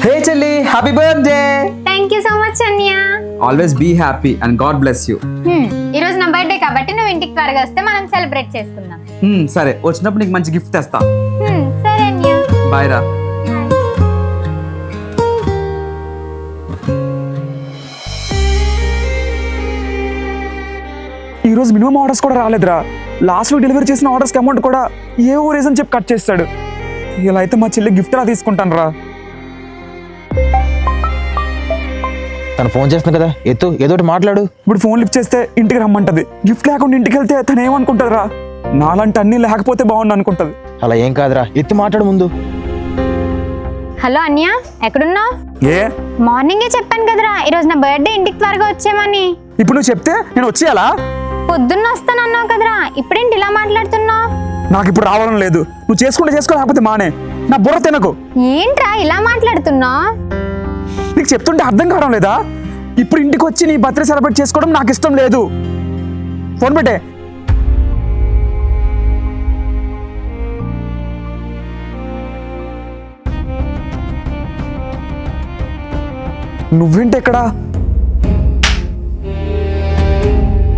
హే చెల్లి, happy birthday. Thank you so much Anya. Always be happy and God bless you. ఈ రోజు నా birthday కాబట్టి నువ్వు ఇంటికి త్వరగా వస్తే మనం సెలబ్రేట్ చేసుకుందాం. సరే, వచ్చినప్పుడు నీకు మంచి గిఫ్ట్ తెస్తా. సరే అన్య. బాయ్ రా. ఈరోజు మినిమం ఆర్డర్స్ కూడా రాలేదురా. లాస్ట్ వీక్ డెలివరీ చేసిన ఆర్డర్స్కి అమౌంట్ కూడా ఏవో రీజన్ చెప్పి కట్ చేస్తాడు. ఇలా అయితే మా చెల్లి గిఫ్ట్ రా తీసుకుంటాను రా. తను ఫోన్ చేస్తుంది కదా, ఎత్తు, ఏదో మాట్లాడు. ఇప్పుడు ఫోన్ లిఫ్ట్ చేస్తే ఇంటికి రమ్మంటది. గిఫ్ట్ లేకుండా ఇంటికి వెళ్తే తను ఏమనుకుంటుంది రా? నాలంటే అన్ని లేకపోతే బాగుండు అనుకుంటది. అలా ఏం కాదురా, ఎత్తి మాట్లాడు ముందు. హలో అన్య, ఎక్కడున్నావు? ఏ మార్నింగే చెప్పాను కదరా ఈరోజు నా బర్త్డే, ఇంటికి త్వరగా వచ్చేమని. ఇప్పుడు నువ్వు చెప్తే నేను వచ్చేయాలా? పొద్దున్న వస్తానన్నావు కదరా, ఇప్పుడేంటి ఇలా మాట్లాడుతున్నావు? నాకు ఇప్పుడు రావడం లేదు. నువ్వు చేసుకుంటే చేసుకో, లేకపోతే మానే. నా బుర్ర తినకు. ఏంట్రా ఇలా మాట్లాడుతున్నావు? నీకు చెప్తుంటే అర్థం కావడం లేదా? ఇప్పుడు ఇంటికి వచ్చి నీ బర్త్డే సెలబ్రేట్ చేసుకోవడం నాకు ఇష్టం లేదు. ఫోన్ పెట్టే. నువ్వేంటి ఎక్కడా?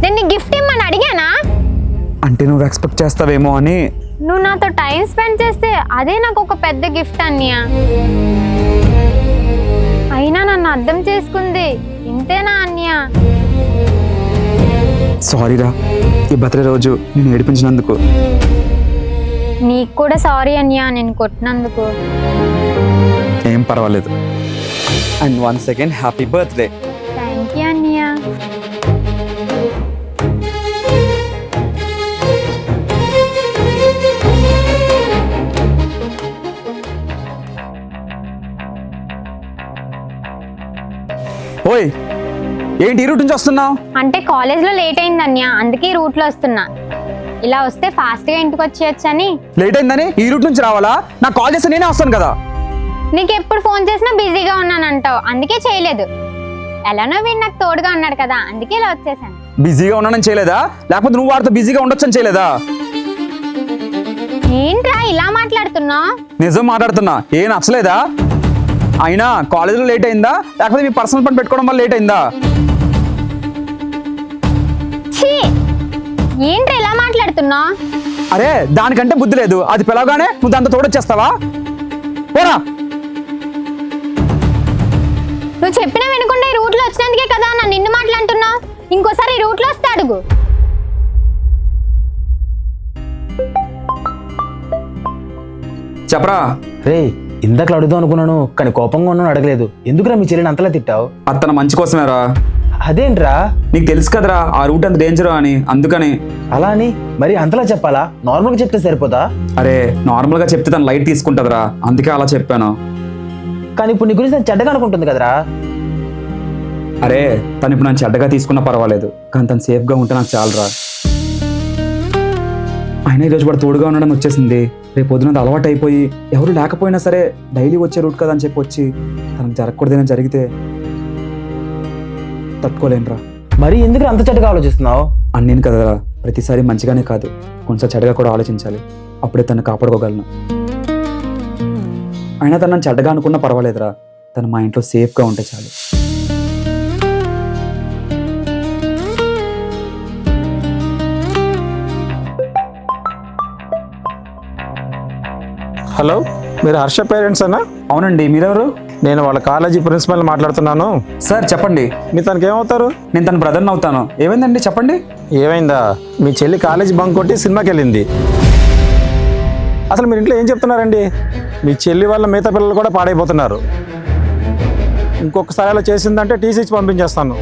నేను గిఫ్ట్ ఇమ్మని అడిగానా? అంటే నువ్వు ఎక్స్పెక్ట్ చేస్తావేమో అని. నువ్వు నాతో టైం స్పెండ్ చేస్తే అదే నాకు ఒక పెద్ద గిఫ్ట్ అన్య. అయినా నన్ను అర్థం చేసుకుంది ఇంతేనా అన్య? సారీరా, ఈ బర్త్డే రోజు నేను ఏడిపించినందుకు. నీకు కూడా సారీ అన్య, నేను కొట్టినందుకు. ఏం పర్వాలేదు. And once again happy birthday. Thank you అన్య. ఓయ్, ఏంటి ఈ రూట్ నుంచి వస్తున్నావు? అంటే కాలేజ్లో లేట్ అయింది అన్య, అందుకే ఈ రూట్లో వస్తున్నా. ఇలా వస్తే ఫాస్ట్గా ఇంటికి వచ్చేయచ్చని. లేట్ అయిందని ఈ రూట్ నుంచి రావాలా? నాకు కాల్ చేస్తే నేనే వస్తాను కదా. నీకు ఎప్పుడు ఫోన్ చేసినా బిజీగా ఉన్నానంటావు, అందుకే చేయలేదు. ఎలానో వీడు నాకు తోడుగా ఉన్నాడు కదా, అందుకే ఇలా వచ్చేసాను. బిజీగా ఉన్నానని చేయలేదా? లేకపోతే నువ్వు వాడితో బిజీగా ఉండొచ్చని చేయలేదా? ఏంట్రా ఇలా మాట్లాడుతున్నావు? నిజం మాట్లాడుతున్నా. ఏం నచ్చలేదా? అయినా కాలేజీలో లేట్ అయిందా, లేకపోతే మీ పర్సనల్ పని పెట్టుకోవడం వల్ల లేట్ అయిందా? ఛీ, ఏంట్రా ఇలా మాట్లాడుతున్నావు? అరే, దానికంటే బుద్ధి లేదు. అది పిలవగానే నువ్వు దాంతో తోడొచ్చేస్తావా? పోరా. నువ్వు చెప్పినా వినకుండా ఈ రూట్లో వచ్చినందుకే కదా నన్ను నిన్ను మాట్లాడుతున్నావు. ఇంకోసారి ఈ రూట్లో వస్తే అడుగు. చెప్పరా. రే, ఇందాక అడుగుదాం అనుకున్నాను, కానీ కోపంగా ఉన్నాను, అడగలేదు. ఎందుకురా మీ చెల్లిని అంతలా తిట్టావు? అతను మంచి కోసమేరా. అదేంట్రా? నీకు తెలుసు కదరా ఆ రూట్ అంత డేంజర్ అని, అందుకని. అలా అని మరి అంతలా చెప్పాలా? నార్మల్గా చెప్తే సరిపోదా? అరే, నార్మల్ గా చెప్తే తను లైట్ తీసుకుంటదిరా, అందుకే అలా చెప్పాను. కానీ ఇప్పుడు నీ గురించి నేను చెడ్డగా అనుకుంటుంది కదరా. అరే, తను ఇప్పుడు నన్ను చెడ్డగా తీసుకున్నా పర్వాలేదు, కానీ తను సేఫ్గా ఉంటే నాకు చాలరా. అయినా ఈరోజు వాడు తోడుగా ఉండడం వచ్చేసింది. రేపు పొద్దున అలవాటు అయిపోయి ఎవరు లేకపోయినా సరే డైలీ వచ్చే రూట్ కదా అని చెప్పి వచ్చి తనకు జరగకూడదని జరిగితే తట్టుకోలేనురా. మరి ఎందుకు అంత చెడ్డగా ఆలోచిస్తున్నావు? అన్నేను కదరా, ప్రతిసారి మంచిగానే కాదు, కొంచెం చెడ్డగా కూడా ఆలోచించాలి. అప్పుడే తను కాపాడుకోగలను. అయినా తను నన్ను చెడ్డగా అనుకున్నా పర్వాలేదురా, తను మా ఇంట్లో సేఫ్గా ఉంటే చాలు. హలో, మీరు హర్ష పేరెంట్స్ అన్నా? అవునండి, మీరెవరు? నేను వాళ్ళ కాలేజీ ప్రిన్సిపల్ మాట్లాడుతున్నాను. సార్ చెప్పండి. మీ తనకి ఏమవుతారు? నేను తన బ్రదర్ని అవుతాను. ఏమైందండి చెప్పండి. ఏమైందా? మీ చెల్లి కాలేజీ బంక్ కొట్టి సినిమాకి వెళ్ళింది. అసలు మీరు ఇంట్లో ఏం చెప్తున్నారండి? మీ చెల్లి వల్ల మిగతా పిల్లలు కూడా పాడైపోతున్నారు. ఇంకొకసారి అలా చేసిందంటే టీసీ ఇచ్చి పంపించేస్తాను.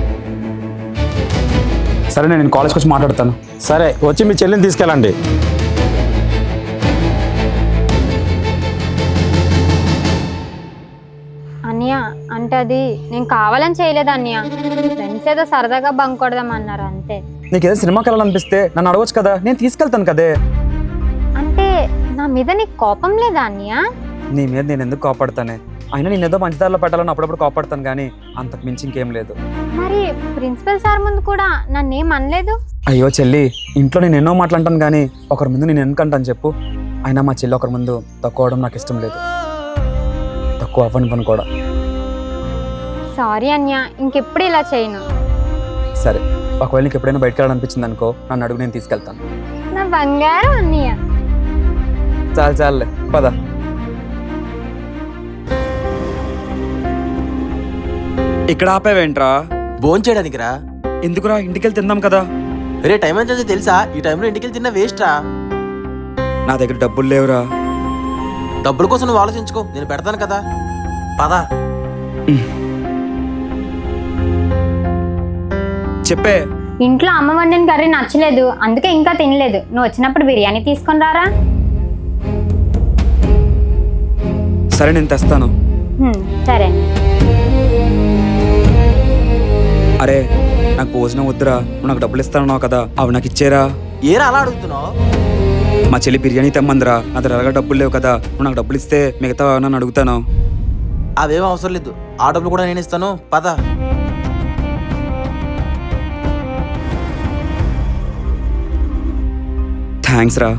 సరే, నేను కాలేజ్కి వచ్చి మాట్లాడతాను. సరే, వచ్చి మీ చెల్లిని తీసుకెళ్ళండి. అన్య, అంటే అది నేను కావాలని చేయలేదు అన్య. ఫ్రెండ్స్ ఏదో సరదాగా బంక్ కొడదామన్నారు అంతే. నీకేదో సినిమాకి వెళ్ళాలనిపిస్తే నన్ను అడగొచ్చు కదా, నేను తీసుకెళ్తాను కదే. అంటే నా మీద నీకు కోపం లేదా అన్య? నీ మీద నేను ఎందుకు కోపడతానే? అయినా నేను ఏదో మంచిదారిలో పెట్టాలని అప్పుడప్పుడు కోపడతాను, కానీ అంతకు మించి ఇంకేం లేదు. మరి ప్రిన్సిపల్ సార్ ముందు కూడా నన్నేం అనలేదు? అయ్యో చెల్లి, ఇంట్లో నేను ఎన్నో మాట్లాడతాను, కానీ ఒకరి ముందు నేను ఎందుకంటాను చెప్పు? అయినా మా చెల్లి ఒకరి ముందు తక్కువడం నాకు ఇష్టం లేదు. ఎక్కువ అవ్వని పని కూడా. సారీ అన్య, ఇంకెప్పుడు ఇలా చేయను. సరే, ఒకవేళ నీకు ఎప్పుడైనా బయటకు వెళ్ళాలనిపించింది అనుకో, నన్ను అడుగు, నేను తీసుకెళ్తాను. నా బంగారం అన్నయ్య. చాలే పద. ఇక్కడ ఆపేవేంట్రా? భోంచేయడానికి రా. ఎందుకురా? ఇంటికెళ్ళి తిందాం కదా. రే టైం ఎంత తెలుసా? ఈ టైంలో ఇంటికి తిన్నా వేస్ట్ రా. నా దగ్గర డబ్బులు లేవురా. డబ్బుల కోసం నువ్వు ఆలోచించుకో, నేను పెడతాను కదా. పదా. చెప్పే. ఇంట్లో అమ్మ వండిన కర్రీ నచ్చలేదు, అందుకే ఇంకా తినలేదు. నువ్వు వచ్చినప్పుడు బిర్యానీ తీసుకొని రారా. సరే, నేను తెస్తాను. సరే. అరే, నాకు భోజనం వద్దురా. నువ్వు నాకు డబ్బులు ఇస్తానన్నావు కదా, అవి నాకు ఇచ్చేరా. ఏరా అలా అడుగుతున్నావు? మా చెల్లి బిర్యానీ తెమ్మందిరా. నా దగ్గర ఎలాగా డబ్బులు లేవు కదా. నువ్వు నాకు డబ్బులు ఇస్తే మిగతా నన్ను అడుగుతాను. అవేం అవసరం లేదు, ఆ డబ్బులు కూడా నేను ఇస్తాను. పద. థ్యాంక్స్ రా.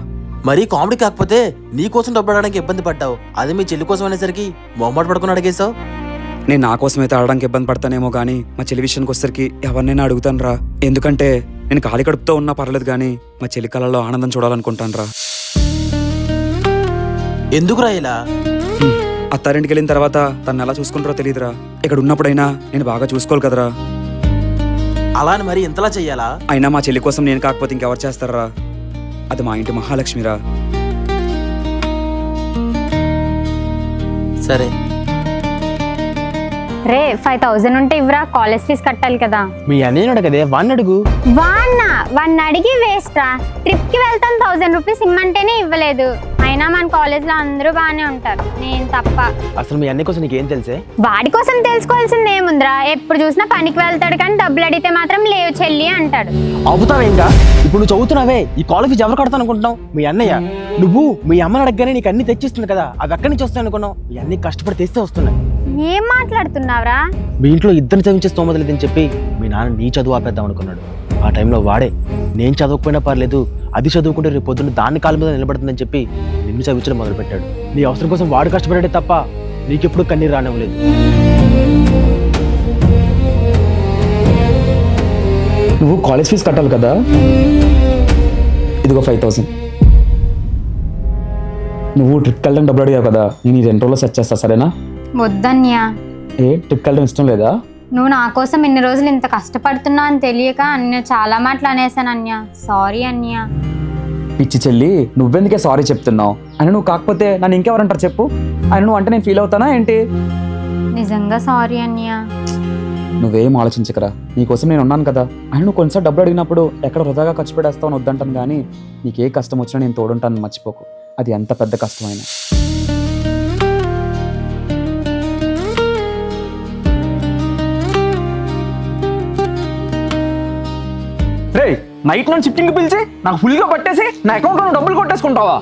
మరీ కామెడీ కాకపోతే నీ కోసం డబ్బు అడగడానికి ఇబ్బంది పడ్డావు, అది మీ చెల్లి కోసం అనేసరికి మొహమాట పడుకుని అడిగేశావు. నేను నా కోసం అయితే ఆడడానికి ఇబ్బంది పడతానేమో కానీ మా చెల్లి విషయానికి వచ్చేసరికి ఎవరినైనా అడుగుతాను రా. ఎందుకంటే నేను ఖాళీ కడుపుతో ఉన్నా పర్లేదు కానీ మా చెల్లి కళలో ఆనందం చూడాలనుకుంటాను రా. ఎందుకురా ఇలా? అత్తారింటికి వెళ్ళిన తర్వాత తను ఎలా చూసుకుంటారో తెలియదురా. ఇక్కడ ఉన్నప్పుడైనా నేను బాగా చూసుకోవాలి కదరా. అలా అని మరి ఇంతలా చెయ్యాలా? అయినా మా చెల్లి కోసం నేను కాకపోతే ఇంకెవరు చేస్తారా? అది మా ఇంటి మహాలక్ష్మిరా. సరే. రే 5000 ఉంటే ఇవ్వరా, కాలేజ్ ఫీజు కట్టాలి కదా. మీ అన్నయ్య అడగదే, వాడిని అడుగు. వాడిని అడిగి వేస్ట్ రా. ట్రిప్ కి వెళ్తాను 1000 రూపీస్ ఇమ్మంటేనే ఇవ్వలేదు. అయినా మన కాలేజ్ లో అందరూ బాగానే ఉంటారు, నేను తప్ప. అసలు మీ అన్నయ్య కోసం నీకేం తెలుసే? వాడి కోసం తెలుసుకోవాల్సింది ఏముందిరా? ఎప్పుడు చూసినా పనికి వెళ్తాడు కానీ డబ్బులు అడిగితే మాత్రం లేవు చెల్లి అంటాడు. అవుతావేంగా? ఇప్పుడు నువ్వు చదువుతున్నావే, ఈ కాలేజ్ ఫీజు ఎవరు కడతాను అనుకుంటున్నావు? మీ అన్నయ్య. నువ్వు మీ అమ్మని అడగగానే నీకు అన్ని తెచ్చిస్తుంది కదా, అవి ఎక్కడి నుంచి వస్తాయి అనుకున్నావు? మీ అన్ని కష్టపడి తెస్తే వస్తున్నాయి. ఏం మాట్లాడుతున్నావురా? మీ ఇంట్లో ఇద్దరు చదివించే స్తోమత లేదని చెప్పి మీ నాన్న నీ చదువు ఆపేద్దాం అనుకున్నాడు. ఆ టైంలో వాడే నేను చదవకపోయినా పర్లేదు, అది చదువుకుంటే రేపు పొద్దున్న దాని కాళ్ళ మీద నిలబడుతుందని చెప్పి నిన్ను చదివించడం మొదలుపెట్టాడు. నీ అవసరం కోసం వాడు కష్టపడాడే తప్ప నీకెప్పుడు కన్నీరు రానివ్వలేదు. నువ్వు కాలేజ్ ఫీజు కట్టాలి కదా, ఇదిగో 5000. నువ్వు ట్రిప్కి వెళ్ళడం డబ్బులు అడిగావు కదా, నేను ఈ 2 రోజుల్లో సెట్ చేస్తా, సరేనా? వద్దన్యా. ట్రిప్కి వెళ్ళడం ఇష్టం లేదా? నువ్వు నా కోసం ఇన్ని రోజులు ఇంత కష్టపడుతున్నా అని తెలియక అన్య చాలా మాటలు అనేసాను అన్య. సారీ అన్య. పిచ్చి చెల్లి, నువ్వెందుకే సారీ చెప్తున్నావు? అని నువ్వు కాకపోతే నన్ను ఇంకెవరంటారు చెప్పు? ఆయన నువ్వు అంటే నేను ఫీల్ అవుతానా ఏంటి? నిజంగా సారీ అన్య. నువ్వేం ఆలోచించకరా, నీకోసం నేను ఉన్నాను కదా. ఆయన నువ్వు కొంచెం డబ్బులు అడిగినప్పుడు ఎక్కడ వృధాగా ఖర్చు పెడేస్తావు అని వద్దంటాను కానీ నీకే కష్టం వచ్చినా నేను తోడుంటాను, మర్చిపోకు. అది ఎంత పెద్ద కష్టమైనా. రే, నైట్ నుంచి షిఫ్టింగ్ పిలిచి నాకు ఫుల్గా పట్టేసి నా అకౌంట్లో డబ్బులు కొట్టేసుకుంటావా?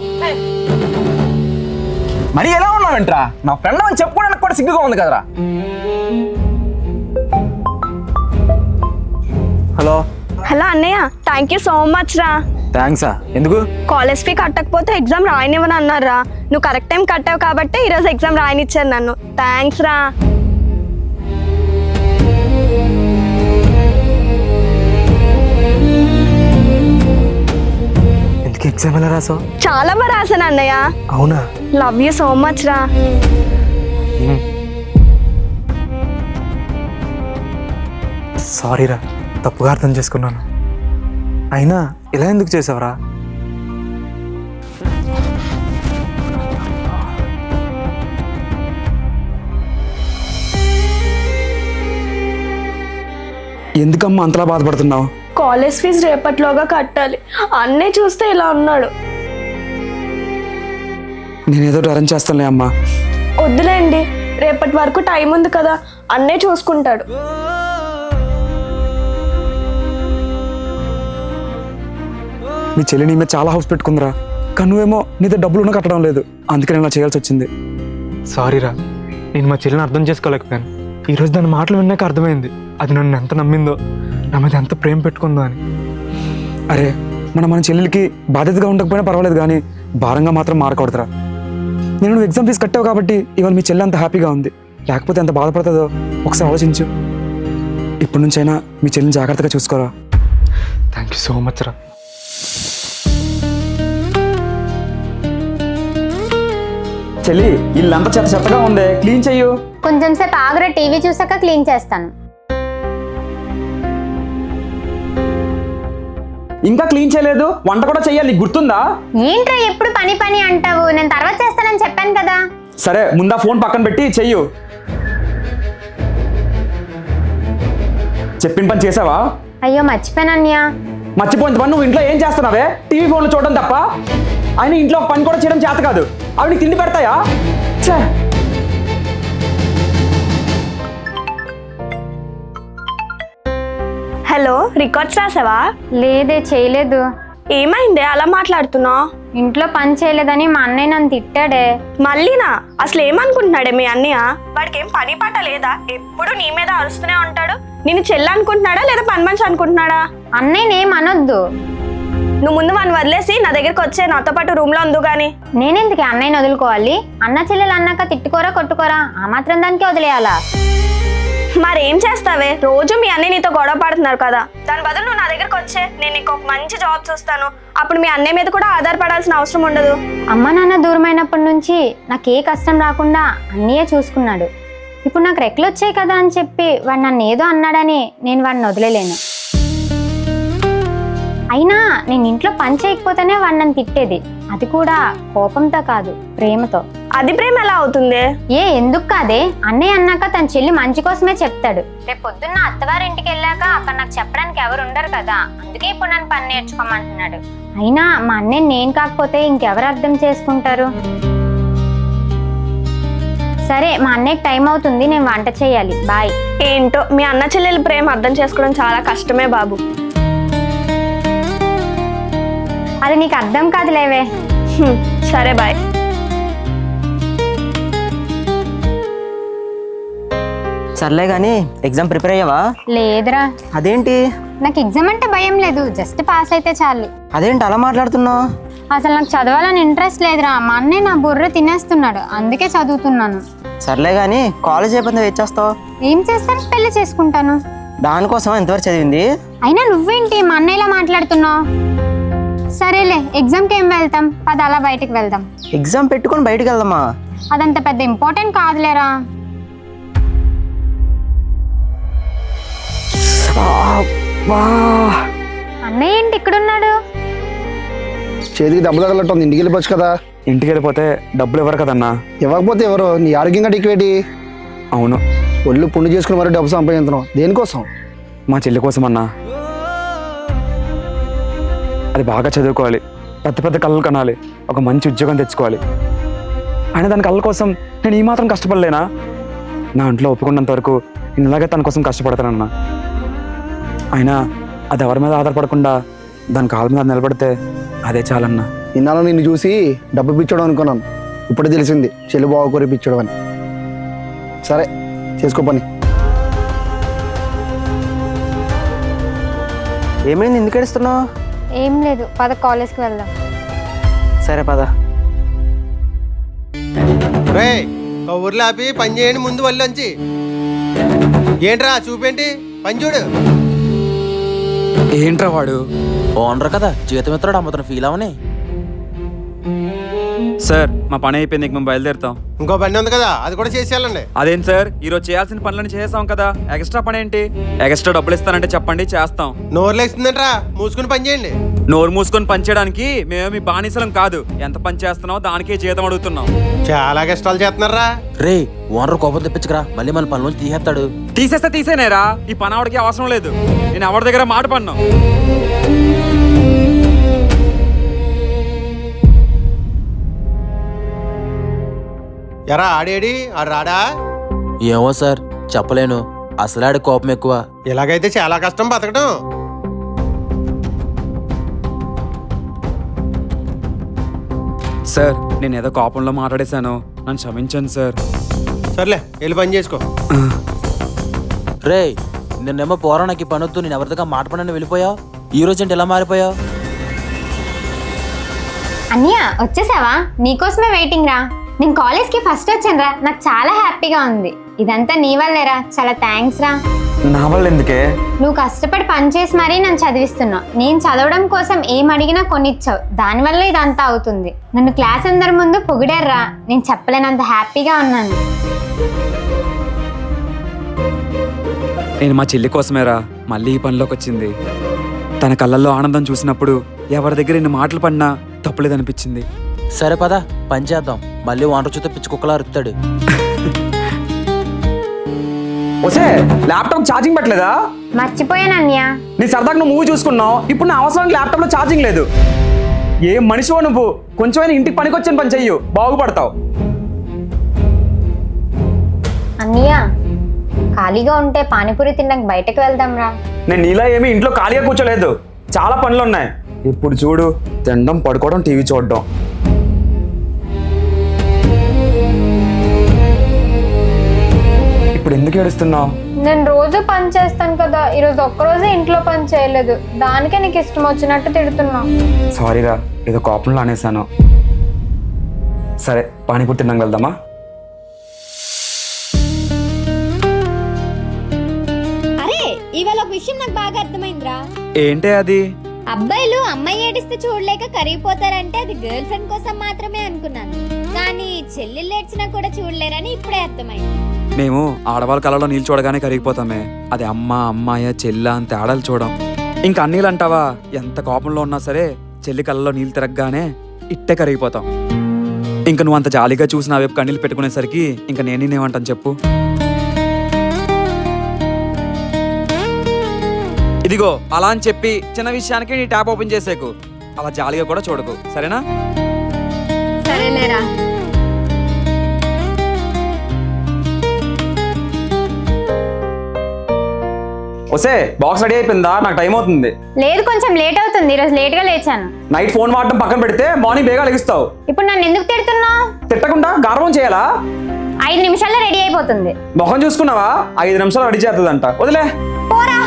మరి ఎలా ఉన్నావంట్రా? నా ఫ్రెండ్ అని చెప్పుకోవడానికి కూడా సిగ్గుగా ఉంది కదరా. హలో అన్నయ్య, థ్యాంక్ యూ సో మచ్ రా. థ్యాంక్సా? ఎందుకు? కాలేజ్ ఫీ కట్టకపోతే ఎగ్జామ్ రాయనివ్వని అన్నారా. నువ్వు కరెక్ట్ టైం కట్టావు కాబట్టి ఈరోజు ఎగ్జామ్ రాయనిచ్చారు నన్ను. థ్యాంక్స్ రా. ఎందుకు ఎగ్జామ్ ఎలా రాసావు? చాలా బాగా రాశాను అన్నయ్య. అవునా? లవ్ యూ సో మచ్ రా. సారీ రా, తప్పుగా అర్థం చేసుకున్నాను. అయినా ఇలా ఎందుకు చేసావురా? ఎందుకమ్మా అంతలా బాధపడుతున్నావు? కాలేజ్ ఫీజు రేపట్లోగా కట్టాలి. అన్నయ్య చూస్తే ఇలా ఉన్నాడు. నేనేదో అరేంజ్ చేస్తానులే అమ్మా. వద్దులేండి, రేపటి వరకు టైం ఉంది కదా, అన్నయ్య చూసుకుంటాడు. మీ చెల్లి నీ మీద చాలా హౌస్ పెట్టుకుందిరా, కానీ నువ్వేమో నీతో డబ్బులు కట్టడం లేదు, అందుకే నేను ఇలా చేయాల్సి వచ్చింది. సారీ రా, నేను మా చెల్లిని అర్థం చేసుకోలేకపోయాను. ఈరోజు దాని మాటలు విన్నాక అర్థమైంది అది నన్ను ఎంత నమ్మిందో, నా మీద ఎంత ప్రేమ పెట్టుకుందో అని. అరే, మన చెల్లెలకి బాధ్యతగా ఉండకపోయినా పర్వాలేదు కానీ భారంగా మాత్రం మారకూడదురా. నేను నువ్వు ఎగ్జామ్ ఫీజు కట్టావు కాబట్టి ఇవాళ మీ చెల్లి అంత హ్యాపీగా ఉంది. లేకపోతే ఎంత బాధపడుతుందో ఒకసారి ఆలోచించు. ఇప్పటి నుంచైనా మీ చెల్లిని జాగ్రత్తగా చూసుకోరా. థ్యాంక్ యూ సో మచ్ రా. చెల్లి ఇల్లంతా చెత్త చెత్తగా ఉంది, క్లీన్ చెయ్యు. కొంచెం సేపు ఆగ్రా, టీవీ చూసాక క్లీన్ చేస్తాను. ఇంకా క్లీన్ చేయలేదు, వంట కూడా చెయ్యాలి, నీకు గుర్తుందా? ఏంట్రా ఎప్పుడు పని పని అంటావు? నేను తర్వాత చేస్తానని చెప్పాను కదా. సరే ముందా ఫోన్ పక్కన పెట్టి చెయ్యు. చెప్పిన పని చేసావా? అయ్యో మర్చిపోయాను అన్నయ్య. మర్చిపోయిన పని నువ్వు ఇంట్లో ఏం చేస్తున్నావే? టీవీ ఫోన్లు చూడడం తప్ప. ఆయన ఇంట్లో ఒక పని కూడా చేయడం చేత కాదు. అవి నీకు తిండి పెడతాయా? ఛే! హలో, రికార్డ్స్ రాసావా? లేదే, చేయలేదు. ఏమైందే అలా మాట్లాడుతున్నావు? ఇంట్లో పని చేయలేదని మా అన్నయ్య నన్ను తిట్టాడే. మళ్ళీనా? అసలు ఏమనుకుంటున్నాడే మీ అన్నయ్య? వాడికి ఏం పని పాట లేదా? ఎప్పుడు నీ మీద అరుస్తూనే ఉంటాడు. నేను చెల్లి అనుకుంటున్నాడా లేదా పని మనిషి అనుకుంటున్నాడా? అన్నయ్యని ఏం అనొద్దు. నువ్వు ముందు వాడిని వదిలేసి నా దగ్గరికి వచ్చే, నాతో పాటు రూమ్ లో ఉందు గాని. నేనెందుకు అన్నయ్యని వదులుకోవాలి? అన్న చెల్లెలు అన్నాక తిట్టుకోరా కొట్టుకోరా, ఆ మాత్రం దానికి వదిలేయాలా? మరేం చేస్తావే? రోజు మీ అన్నయ్య నీతో గొడవ పడుతున్నారు కదా, దాని బదులు నువ్వు నా దగ్గరకు వచ్చే, నేను నీకు ఒక మంచి జాబ్ చూస్తాను. అప్పుడు మీ అన్నయ్య మీద కూడా ఆధారపడాల్సిన అవసరం ఉండదు. అమ్మ నాన్న దూరమైనప్పటి నుంచి నాకు ఏ కష్టం రాకుండా అన్నయ్య చూసుకున్నాడు. ఇప్పుడు నాకు రెక్కలు వచ్చాయి కదా అని చెప్పి వాడు నన్ను ఏదో అన్నాడని నేను వాడిని వదిలేలేను. అయినా నేను ఇంట్లో పని చేయకపోతేనే వాడు నన్ను తిట్టేది, అది కూడా కోపంతో కాదు, ప్రేమతో. అది ప్రేమ ఎలా అవుతుంది? ఎందుకు కాదే? అన్నయ్య అన్నాక తన చెల్లి మంచి కోసమే చెప్తాడు. రేపు పొద్దున్న అత్తవారింటికి వెళ్ళాక అక్కడ నాకు చెప్పడానికి ఎవరు ఉండరు కదా, అందుకే ఇప్పుడు నన్ను పని నేర్చుకోమంటున్నాడు. అయినా మా అన్నయ్య నేను కాకపోతే ఇంకెవరు అర్థం చేసుకుంటారు? సరే, మా అన్నయ్యకి టైం అవుతుంది, నేను వంట చేయాలి. బాయ్. ఏంటో మీ అన్న చెల్లెల ప్రేమ అర్థం చేసుకోవడం చాలా కష్టమే బాబు. అది నీకు అర్థం కాదులేవే. సరే బాయ్. సర్లే కానీ ఎగ్జామ్ ప్రిపేర్ అయ్యావా? లేదురా. అదేంటి? నాకు ఎగ్జామ్ అంటే భయం లేదు, జస్ట్ పాస్ అయితే చాలు. అదేంటి అలా మాట్లాడుతున్నావు? అసలు నాకు చదవాలని ఇంట్రెస్ట్ లేదురా. మా అన్నయ్య నా బుర్ర తినేస్తున్నాడు, అందుకే చదువుతున్నాను. సర్లే కానీ కాలేజ్ అయిపోయింది, వెయిట్ చేస్తావు? ఏం చేస్తాను? పెళ్లి చేసుకుంటాను. దానికోసం ఎంతవరకు చదివింది? అయినా నువ్వేంటి మా అన్నయ్యలా మాట్లాడుతున్నావు? సరేలే, ఎగ్జామ్కి ఏం వెళ్తాం, పద అలా బయటికి వెళ్దాం. ఎగ్జామ్ పెట్టుకొని బయటికి వెళ్దామా? అదంత పెద్ద ఇంపార్టెంట్ కాదులేరా. అన్నయ్య ఏంటి ఇక్కడున్నాడు? చేతికి దెబ్బ తగలట్టుంది, ఇంటికి వెళ్ళిపోవచ్చు కదా. ఇంటికి వెళ్ళిపోతే డబ్బులు ఇవ్వరు కదన్నా. ఇవ్వకపోతే ఎవరు? నీ ఆరోగ్యంగా టిక్వేటి. అవును, ఒళ్ళు పుండు చేసుకుని మరి డబ్బు సంపాదించడం దేనికోసం? మా చెల్లి కోసం అన్నా. అది బాగా చదువుకోవాలి, పెద్ద పెద్ద కళలు కనాలి, ఒక మంచి ఉద్యోగం తెచ్చుకోవాలి. అయినా దాని కళ్ళ కోసం నేను ఈ మాత్రం కష్టపడలేనా? నా ఇంట్లో ఒప్పుకున్నంత వరకు నేను ఇలాగే తన కోసం కష్టపడతానన్నా. అయినా అది ఎవరి మీద ఆధారపడకుండా దాని కాళ్ళ మీద నిలబడితే అదే చాలన్నా. ఇన్నాళ్ళు నిన్ను చూసి డబ్బు పిచ్చడం అనుకున్నాను, ఇప్పుడు తెలిసింది చెల్లి బాగుకోరి పిచ్చడం అని. సరే చేసుకో పని. ఏమైంది, ఎందుకు ఏడుస్తున్నావు? ఏం లేదు, పద కాలేజ్కి వెళ్దాం. సరే పద. ఊర్లో ఆపి పని చేయండి ముందు వాళ్ళొంచి. ఏంట్రా చూపేంటి? పని చూడు. ఏంట్రా వాడు? ఓనర్ కదా, జీతం ఇస్తాడు, అమ్ముతాను ఫీల్ అవని. సార్ మా పని అయిపోయింది, మేము బయలుదేరుతాం. ఇంకో పని ఉంది కదా, అది కూడా చేసేయాలండి. అదేం సార్, ఈరోజు చేయాల్సిన పనులను చేసాం కదా, ఎక్స్ట్రా పని ఏంటి? ఎక్స్ట్రా డబ్బులు ఇస్తానంటే చెప్పండి, చేస్తాం. నోరు లేస్తుందంట్రా, మూసుకుని పని చేయండి. నోరు మూసుకొని పని చేయడానికి మేమేమి బానిసలం కాదు. ఎంత పని చేస్తున్నావు దానికే జీతం అడుగుతున్నాం. చాలా కష్టాలు చేస్తున్నారా. రే, ఓనర్ కోపం తెప్పించకరా, మళ్ళీ మన పని నుంచి తీసేస్తాడు. తీసేస్తే తీసేనేరా, ఈ పని ఆవిడకి అవసరం లేదు. నేను ఎవరి దగ్గర మాట పడినా. ఎరా ఆడేడి? ఆడు రాడా? ఏమో సార్, చెప్పలేను. అసలు ఆడి కోపం ఎక్కువ. ఇలాగైతే చాలా కష్టం బతకడం. సార్ నేను ఏదో కోపంలో మాట్లాడేశాను, నన్ను క్షమించండి సార్. సర్లే, వెళ్ళి పని చేసుకో. రే, నిన్నేమో పోరా నాకు ఈ పని వద్దు, నేను ఎవరిదాకా మాట పడని వెళ్ళిపోయావు. ఈ రోజు ఏంటి ఎలా మారిపోయావు? అన్నయ్య వచ్చేసావా? నీకోసమే వెయిటింగ్ రా. నేను కాలేజ్కి ఫస్ట్ వచ్చానురా, నాకు చాలా హ్యాపీగా ఉంది. ఇదంతా నీ వల్లేరా, చాలా థ్యాంక్స్ రా. నా వల్ల ఎందుకే? నువ్వు కష్టపడి పని చేసి మరీ నన్ను చదివిస్తున్నావు. నేను చదవడం కోసం ఏం అడిగినా కొనిచ్చావు, దానివల్ల ఇదంతా అవుతుంది. నన్ను క్లాస్ అందరి ముందు పొగిడారురా, నేను చెప్పలేనంత హ్యాపీగా ఉన్నాను. నేను మా చెల్లి కోసమేరా మళ్ళీ ఈ పనిలోకి వచ్చింది. తన కళ్ళల్లో ఆనందం చూసినప్పుడు ఎవరి దగ్గర ఇన్ని మాటలు పడినా తప్పులేదనిపించింది. సరే పద పని చేద్దాం. మళ్ళీ వాంటర్ చూస్తే పిచ్చి కుక్కలా అరుస్తాడు. వసే ల్యాప్టాప్ ఛార్జింగ్ పెట్టలేదా? మర్చిపోయాను అన్నయ్య. నీ సరదాగా నువ్వు మూవీ చూసుకున్నావు, ఇప్పుడు నా అవసరానికి ల్యాప్టాప్లో ఛార్జింగ్ లేదు. ఏ మనిషివో నువ్వు, కొంచెమైనా ఇంటికి పనికొచ్చిన పని చెయ్యు, బాగుపడతావు. అన్నయ్య, ఖాళీగా ఉంటే పానీపూరి తినడానికి బయటకు వెళ్దాం రా. నేను నీలా ఏమీ ఇంట్లో ఖాళీగా కూర్చోలేదు, చాలా పనులు ఉన్నాయి. ఇప్పుడు చూడు, తినడం, పడుకోవడం, టీవీ చూడడం. ఇప్పుడు ఎందుకు ఏడుస్తున్నావు? నేను రోజు పని చేస్తాను కదా, ఈరోజు ఒక్కరోజే ఇంట్లో పని చేయలేదు, దానికే నీకు ఇష్టం వచ్చినట్టు తిడుతున్నా. సారీరా, ఏదో కోపంలో అనేసాను. సరే పానీపూరి తిన్నాం వెళ్దామా? అరే, ఇవాళ ఒక విషయం నాకు బాగా అర్థమైందిరా. ఏంటే అది? అబ్బాయిలు అమ్మాయి ఏడిస్తే చూడలేక కరిగిపోతారంటే అది గర్ల్ ఫ్రెండ్ కోసం మాత్రమే అనుకున్నాను, కానీ చెల్లెళ్ళు ఏడ్చినా కూడా చూడలేరని ఇప్పుడే అర్థమైంది. మేము ఆడవాళ్ళ కళలో నీళ్ళు చూడగానే కరిగిపోతామే, అది అమ్మ, అమ్మాయ, చెల్ల అని తేడాలు చూడం. ఇంకా అన్నీళ్ళు అంటావా, ఎంత కోపంలో ఉన్నా సరే చెల్లి కళ్ళలో నీళ్ళు తిరగగానే ఇట్టే కరిగిపోతాం. ఇంకా నువ్వు అంత జాలీగా చూసి నా వైపు కన్నీళ్ళు పెట్టుకునేసరికి ఇంకా నేనేమంటాను చెప్పు? ఇదిగో అలా అని చెప్పి చిన్న విషయానికి నీ ట్యాప్ ఓపెన్ చేసేకు, అలా జాలీగా కూడా చూడకు, సరేనా? సరేలేరా. వసే బాక్స్ రెడీ అయిపోయిందా? నాకు టైం అవుతుంది. లేదు, కొంచెం లేట్ అవుతుంది, ఈరోజు లేట్ గా లేచాను. నైట్ ఫోన్ వాడటం పక్కన పెడితే మార్నింగ్ బేగా లెగిస్తావు. ఇప్పుడు నన్ను ఎందుకు తిడుతున్నావు? తిట్టకుండా గర్వం చేయాలా? 5 నిమిషాల్లో రెడీ అయిపోతుంది. మొహం చూసుకున్నావా? 5 నిమిషాలు రెడీ చేస్తుందంట, వదిలే. పోరా.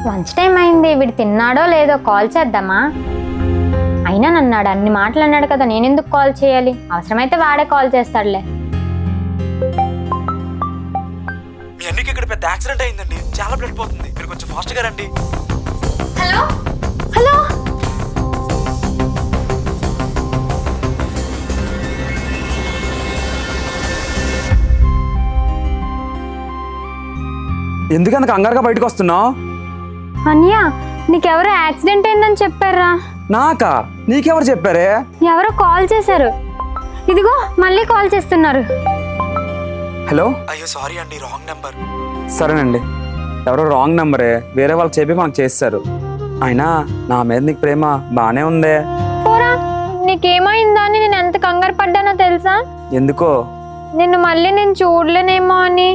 లంచ్ టైం అయింది, వీడు తిన్నాడో లేదో కాల్ చేద్దామా? అయినా నన్నాడు, అన్ని మాటలు అన్నాడు కదా, నేను ఎందుకు కాల్ చేయాలి? అవసరమైతే వాడే కాల్ చేస్తాడులే. మీ అన్నికి ఇక్కడ పెద్ద యాక్సిడెంట్ అయిందండి, చాలా బ్లడ్ పోతుంది, మీరు కొంచెం ఫాస్ట్ గా రండి. Hello hello. ఎందుకు అంత కంగారుగా బయటకు వస్తున్నావు? అన్నయ్య, నీకెవరో యాక్సిడెంట్ అయిందని చెప్పారా? నాకా? నీకెవరు చెప్పారే? ఎవరో కాల్ చేశారు, ఇదిగో మళ్ళీ కాల్ చేస్తున్నారు. హలో. అయ్యో సారీ అండి, రాంగ్ నెంబర్. సరేనండి, ఎవరో రాంగ్ నెంబరే, వేరే వాళ్ళకి చెప్పి మనకు చేస్తారు. అయినా నా మీద నీకు ప్రేమ బానే ఉందే. పోరా, నీకేమైందా అని నేను ఎంత కంగారు పడ్డానో తెలుసా? ఎందుకో? నిన్ను మళ్ళీ నేను చూడలేనేమో అని,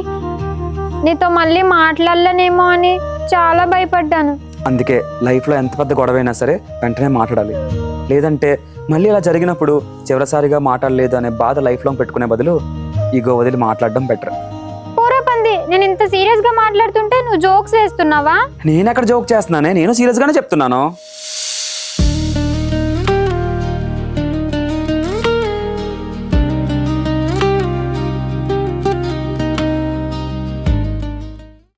నీతో మళ్ళీ మాట్లాడలేనేమో అని చాలా భయపడ్డాను. అందుకే లైఫ్లో ఎంత పెద్ద గొడవైనా సరే వెంటనే మాట్లాడాలి, లేదంటే మళ్ళీ ఇలా జరిగినప్పుడు చివరిసారిగా మాట్లాడలేదు అనే బాధ లైఫ్లో పెట్టుకునే బదులు ఈగో వదిలి మాట్లాడడం బెటర్. పోరా పంది, నేను ఇంత సీరియస్ గా మాట్లాడుతుంటే నువ్వు జోక్స్ వేస్తున్నావా? నేను ఎక్కడ జోక్ చేస్తున్నానే, నేను సీరియస్ గానే చెప్తున్నాను.